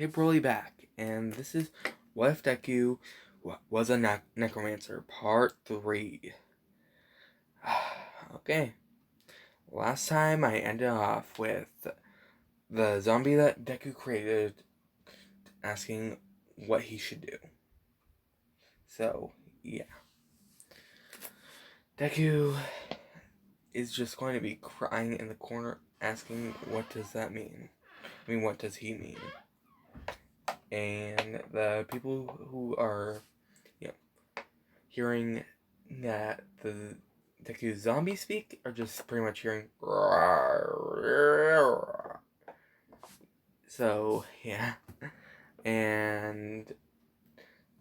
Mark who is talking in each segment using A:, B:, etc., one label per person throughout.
A: Hey, Broly back, and this is What If Deku Was a Necromancer, Part 3. Okay, last time I ended off with the zombie that Deku created asking what he should do. So, yeah. Deku is just going to be crying in the corner asking, what does that mean? I mean, what does he mean? And the people who are, hearing that the Deku zombie speak are just pretty much hearing. So, yeah. And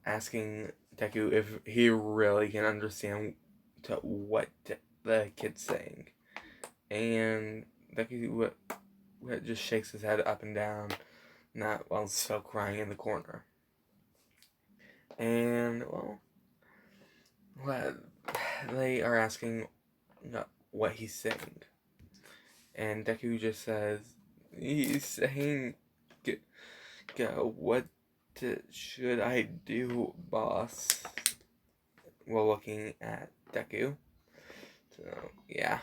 A: asking Deku if he really can understand what the kid's saying. And Deku just shakes his head up and down, not while still crying in the corner. And, well, they are asking what he's saying. And Deku just says, he's saying, what should I do, boss? While looking at Deku. So, yeah.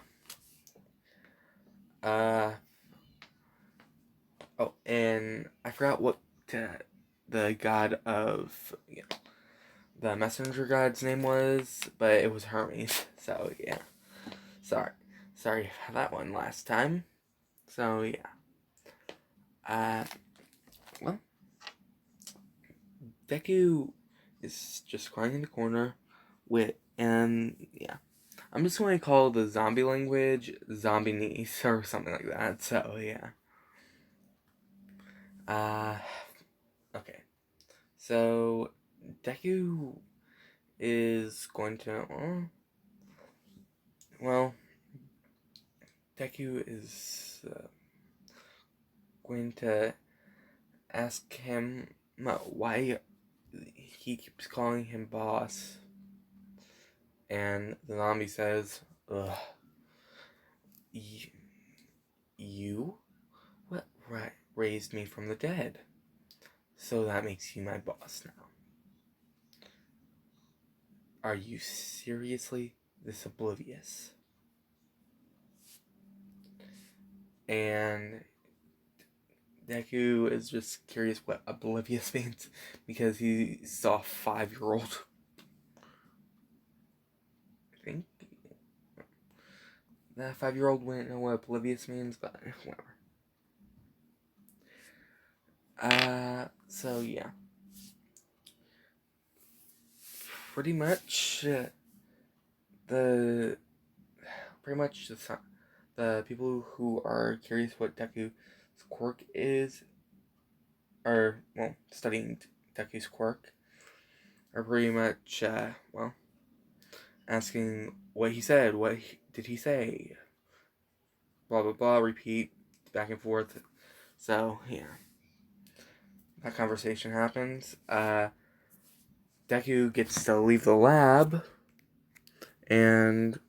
A: Oh, and I forgot what the god of, the messenger god's name was, but it was Hermes. So, yeah. Sorry for that one last time. So, yeah. Well, Deku is just crying in the corner and yeah. I'm just going to call the zombie language zombie niece or something like that. So, yeah. Okay. So, Deku is going to, Deku is going to ask him why he keeps calling him boss. And the zombie says, ugh, you? What raised me from the dead? So that makes you my boss now. Are you seriously this oblivious? And Deku is just curious what oblivious means because he saw a 5-year-old. I think that 5-year-old wouldn't know what oblivious means, but whatever. So yeah. Pretty much the people who are curious what Deku's quirk is, or, studying Deku's quirk, are pretty much, asking what he said, did he say, blah, blah, blah, repeat, back and forth. So, yeah. That conversation happens. Deku gets to leave the lab, and,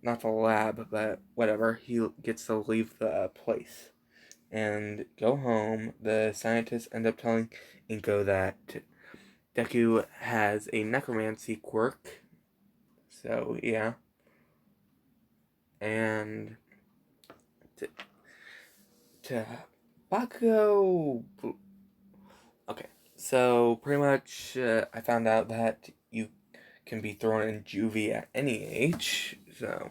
A: not the lab, but whatever, he gets to leave the place and go home. The scientists end up telling Inko that Deku has a necromancy quirk. So, yeah. And to Bakugo. Okay, so pretty much I found out that you can be thrown in juvie at any age. So,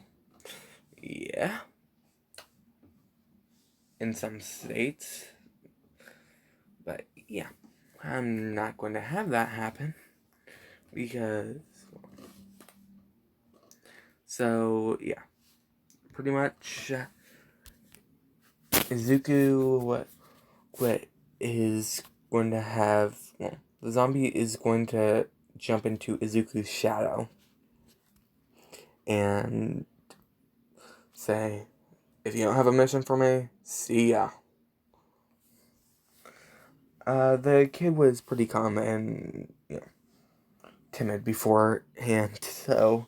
A: yeah. In some states. But, yeah. I'm not going to have that happen. Because, so, yeah. Pretty much, Izuku, what is going to have, the zombie is going to jump into Izuku's shadow and say, if you don't have a mission for me, see ya. The kid was pretty calm and, timid beforehand, so,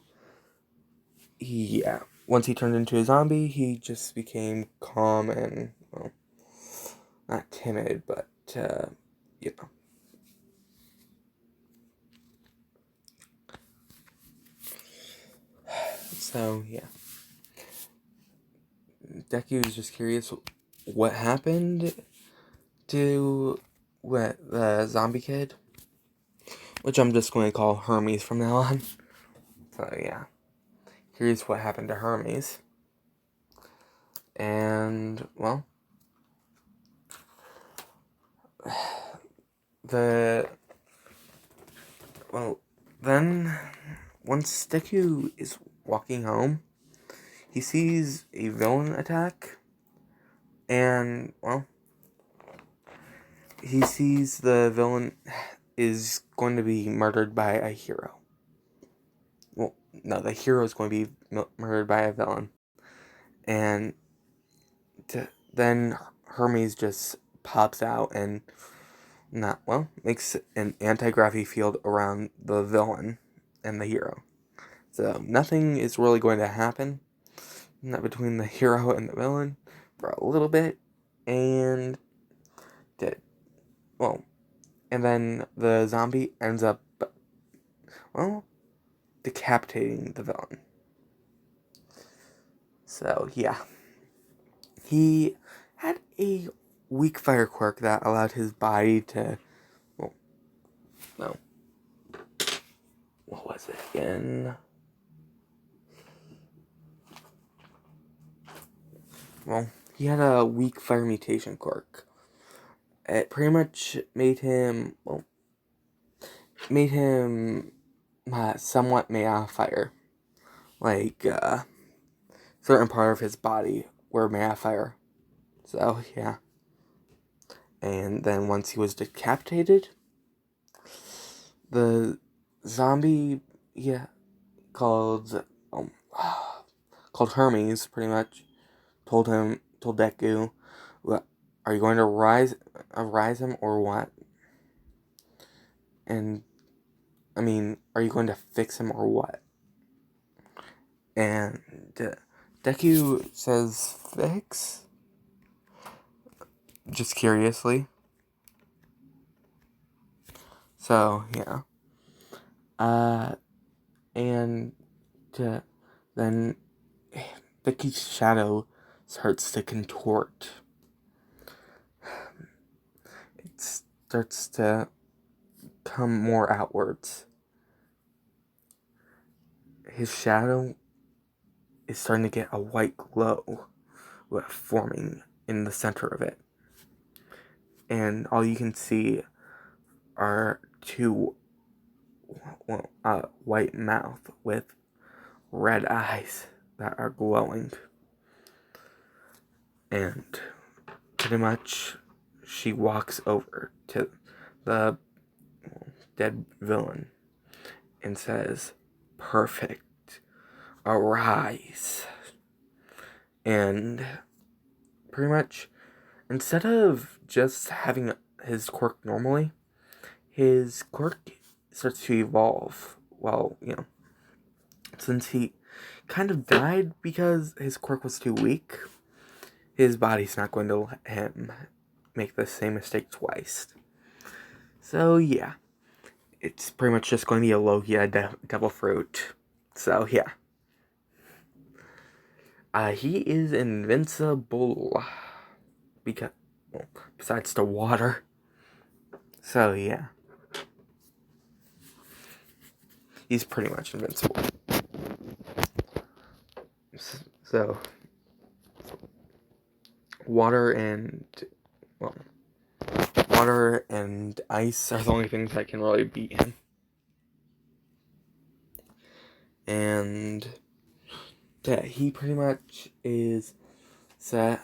A: yeah. Once he turned into a zombie, he just became calm and not timid, but, you know. So, yeah. Deku is just curious what happened to the zombie kid, which I'm just going to call Hermes from now on. So, yeah. Curious what happened to Hermes. And, well, then, once Deku is walking home, he sees a villain attack, and, well, he sees the villain is going to be murdered by a hero. Well, no, the hero is going to be murdered by a villain. And then Hermes just pops out and makes an anti-gravity field around the villain and the hero. So nothing is really going to happen, not between the hero and the villain, for a little bit, and then the zombie ends up, decapitating the villain. So, yeah. He had a weak fire quirk that allowed his body to, what was it again? Well, he had a weak fire mutation quirk. It pretty much made him somewhat made out of fire. Like, certain part of his body were made out of fire. So, yeah. And then once he was decapitated, the zombie, called Hermes, pretty much, told Deku, "What, are you going to rise him or what? And, are you going to fix him or what?" And Deku says, "Fix?" Just curiously. So, yeah. And then Deku's shadow starts to contort. It starts to come more outwards. His shadow is starting to get a white glow forming in the center of it. And all you can see are two white mouth with red eyes that are glowing. And pretty much she walks over to the dead villain and says, "Perfect, arise." And pretty much, instead of just having his quirk normally, his quirk starts to evolve. Well, since he kind of died because his quirk was too weak, his body's not going to let him make the same mistake twice. So, yeah. It's pretty much just going to be a Logia devil fruit. So, yeah. He is invincible. Because, besides the water. So, yeah. He's pretty much invincible. So, water and ice are the only things that can really beat him. And yeah, he pretty much is saying,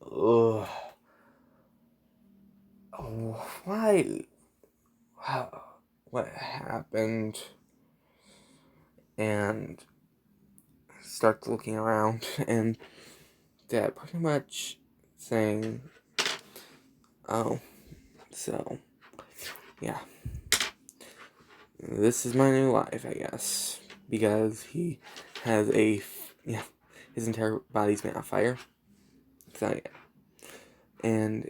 A: "Ugh, oh, why? What happened?" And starts looking around, and Dad pretty much saying, "Oh, so yeah, this is my new life, I guess," because he has his entire body's made of fire. So yeah, And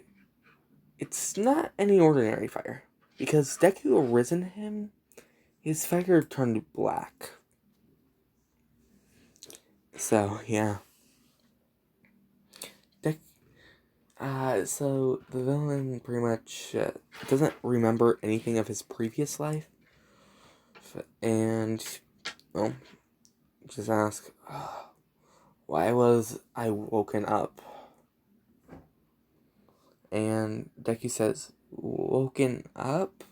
A: it's not any ordinary fire. Because Deku arisen him, his fire turned black. So, yeah. So the villain pretty much doesn't remember anything of his previous life. And, well, just ask, why was I woken up? And Deku says, woken up?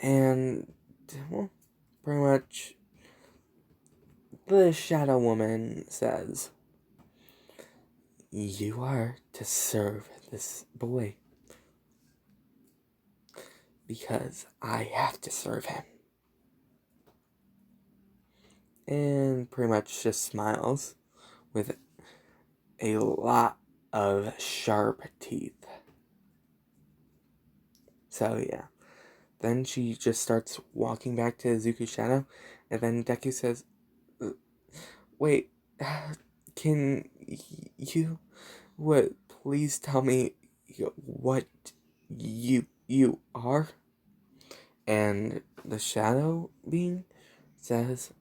A: And, well, pretty much the Shadow Woman says, you are to serve this boy. Because I have to serve him. And pretty much just smiles with a lot of sharp teeth. So yeah. Then she just starts walking back to Zuko's shadow, and then Deku says, wait, can you please tell me what you are? And the shadow being says,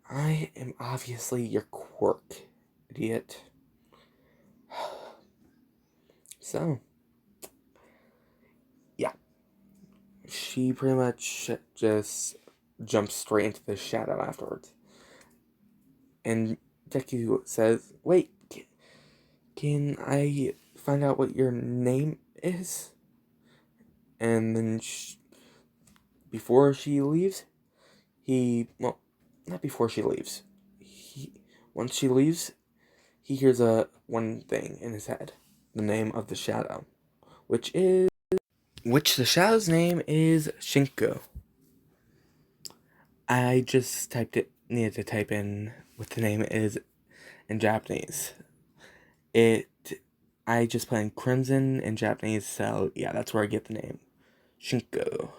A: I am obviously your quirk, idiot. So, yeah. She pretty much just jumps straight into the shadow afterwards. And Deku says, wait, can I find out what your name is? And then before she leaves, not before she leaves. Once she leaves, he hears one thing in his head. The name of the shadow. Which the shadow's name is Shinko. I just needed to type in what the name is in Japanese. I just put in Crimson in Japanese, so yeah, that's where I get the name. Shinko.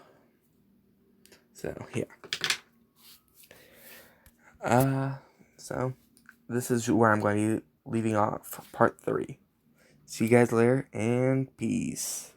A: So, yeah. So, this is where I'm going to be leaving off part 3. See you guys later, and peace.